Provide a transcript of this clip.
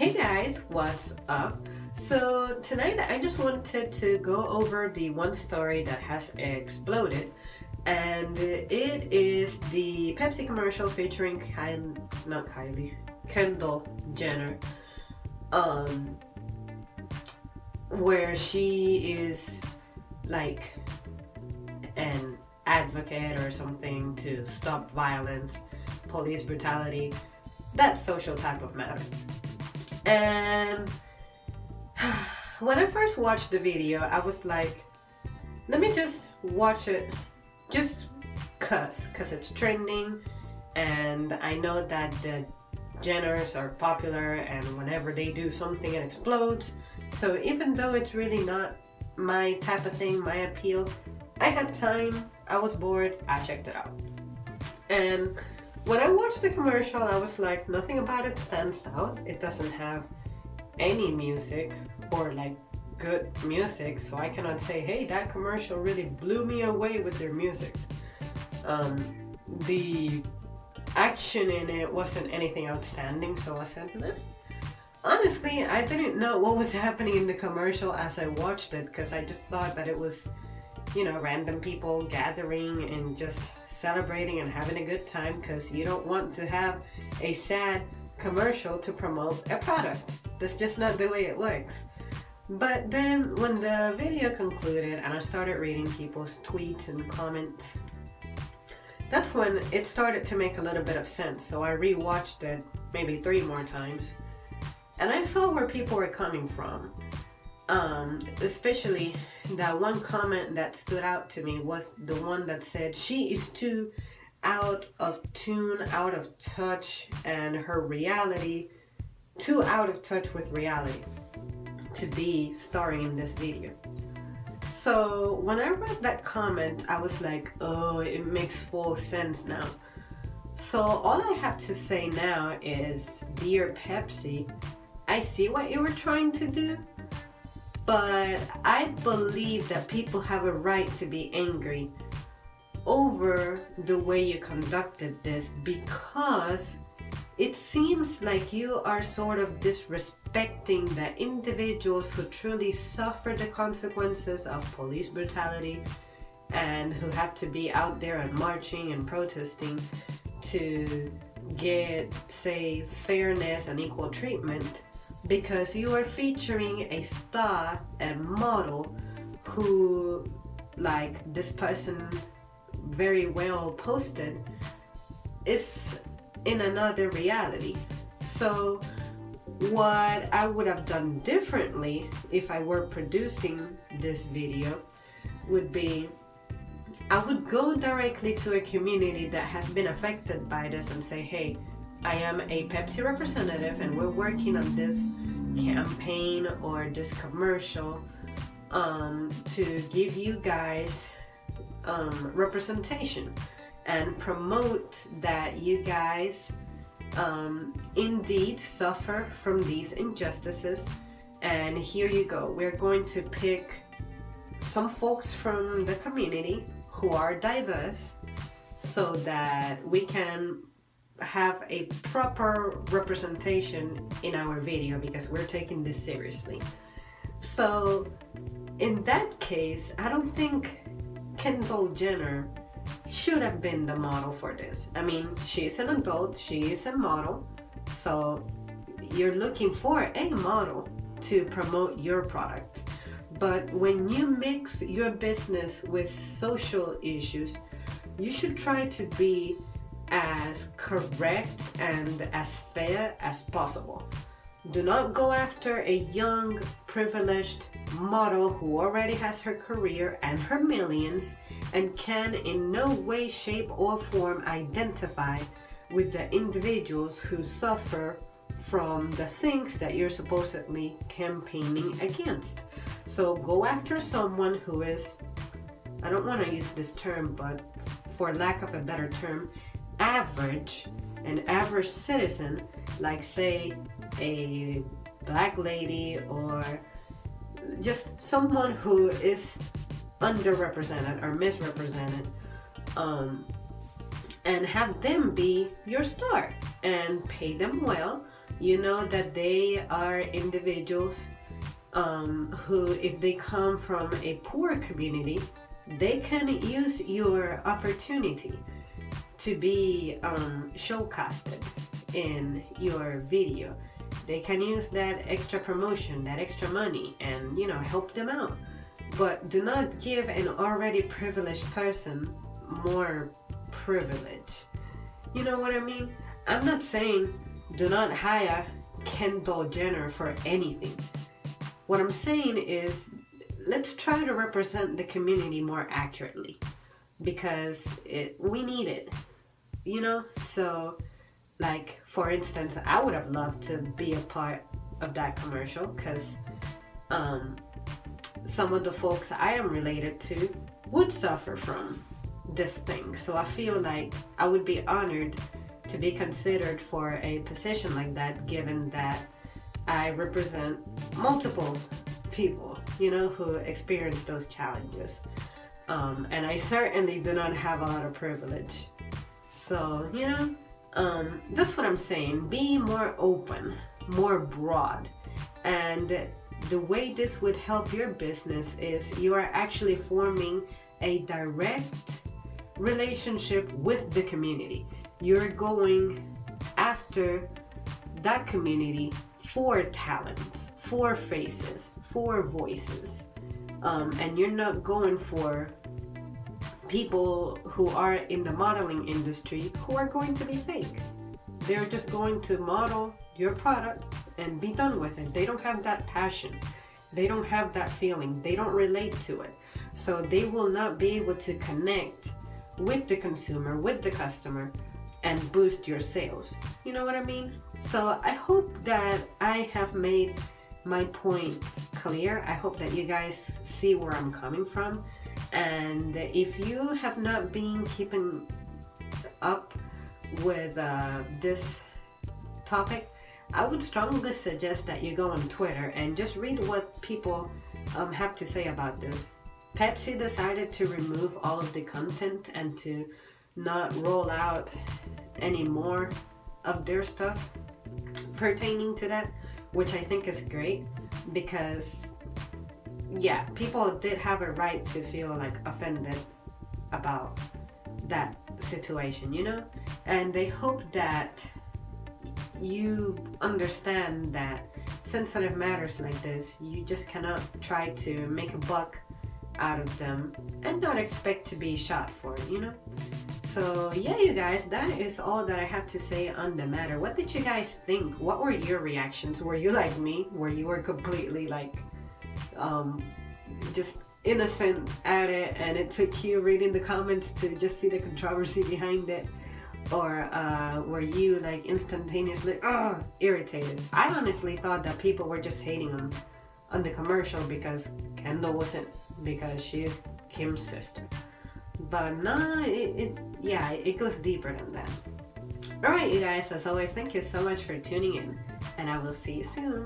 Hey guys, what's up? So tonight I just wanted to go over the one story that has exploded, and it is the Pepsi commercial featuring Kendall Jenner, um, where she is like an advocate or something to stop violence, police brutality, that social type of matter. And when I first watched the video, I was like, let me just watch it just cause it's trending, and I know that the Jenners are popular and whenever they do something it explodes. So even though it's really not my type of thing, my appeal, I had time, I was bored, I checked it out. And when I watched the commercial, I was like, nothing about it stands out. It doesn't have any music or like good music, so I cannot say, hey, that commercial really blew me away with their music. The action in it wasn't anything outstanding, so I said, nah. Honestly, I didn't know what was happening in the commercial as I watched it, because I just thought that it was, random people gathering and just celebrating and having a good time, because you don't want to have a sad commercial to promote a product. That's just not the way it works. But then when the video concluded and I started reading people's tweets and comments, that's when it started to make a little bit of sense. So I rewatched it maybe 3 more times, and I saw where people were coming from. Especially that one comment that stood out to me was the one that said she is too out of tune, out of touch, and her reality, too out of touch with reality to be starring in this video. So when I read that comment, I was like, oh, it makes full sense now. So all I have to say now is, dear Pepsi, I see what you were trying to do, but I believe that people have a right to be angry over the way you conducted this, because it seems like you are sort of disrespecting the individuals who truly suffer the consequences of police brutality and who have to be out there and marching and protesting to get, say, fairness and equal treatment, because you are featuring a star and model who, like this person very well posted, is in another reality. So what I would have done differently if I were producing this video would be, I would go directly to a community that has been affected by this and say, hey, I am a Pepsi representative and we're working on this campaign or this commercial to give you guys representation and promote that you guys indeed suffer from these injustices. And here you go, we're going to pick some folks from the community who are diverse so that we can have a proper representation in our video, because we're taking this seriously. So in that case, I don't think Kendall Jenner should have been the model for this. I mean, she's an adult, she is a model, so you're looking for a model to promote your product. But when you mix your business with social issues, you should try to be as correct and as fair as possible. Do not go after a young, privileged model who already has her career and her millions and can in no way, shape, or form identify with the individuals who suffer from the things that you're supposedly campaigning against. So go after someone who is, I don't want to use this term, but for lack of a better term, average, an average citizen, like say a black lady or just someone who is underrepresented or misrepresented, and have them be your star and pay them well You know that they are individuals who, if they come from a poor community, they can use your opportunity to be showcasted in your video. They can use that extra promotion, that extra money, and help them out. But do not give an already privileged person more privilege. You know what I mean? I'm not saying do not hire Kendall Jenner for anything. What I'm saying is, let's try to represent the community more accurately, because we need it, So, like, for instance, I would have loved to be a part of that commercial, because some of the folks I am related to would suffer from this thing. So I feel like I would be honored to be considered for a position like that, given that I represent multiple people, who experience those challenges. And I certainly do not have a lot of privilege. So, that's what I'm saying. Be more open, more broad. And the way this would help your business is you are actually forming a direct relationship with the community. You're going after that community for talent, for faces, for voices. And you're not going for people who are in the modeling industry who are going to be fake. They're just going to model your product and be done with it. They don't have that passion. They don't have that feeling. They don't relate to it. So they will not be able to connect with the consumer, with the customer, and boost your sales. You know what I mean? So I hope that I have made my point clear. I hope that you guys see where I'm coming from. And if you have not been keeping up with this topic, I would strongly suggest that you go on Twitter and just read what people have to say about this. Pepsi decided to remove all of the content and to not roll out any more of their stuff pertaining to that, which I think is great, because people did have a right to feel like offended about that situation, and they hope that you understand that sensitive matters like this, you just cannot try to make a buck out of them and not expect to be shot for it, So you guys, that is all that I have to say on the matter. What did you guys think? What were your reactions? Were you like me, where you were completely like just innocent at it, and it took you reading the comments to just see the controversy behind it? Or were you like instantaneously irritated? I honestly thought that people were just hating on the commercial because Kendall wasn't, because she is Kim's sister. But nah, it goes deeper than that. Alright, you guys, as always, thank you so much for tuning in, and I will see you soon.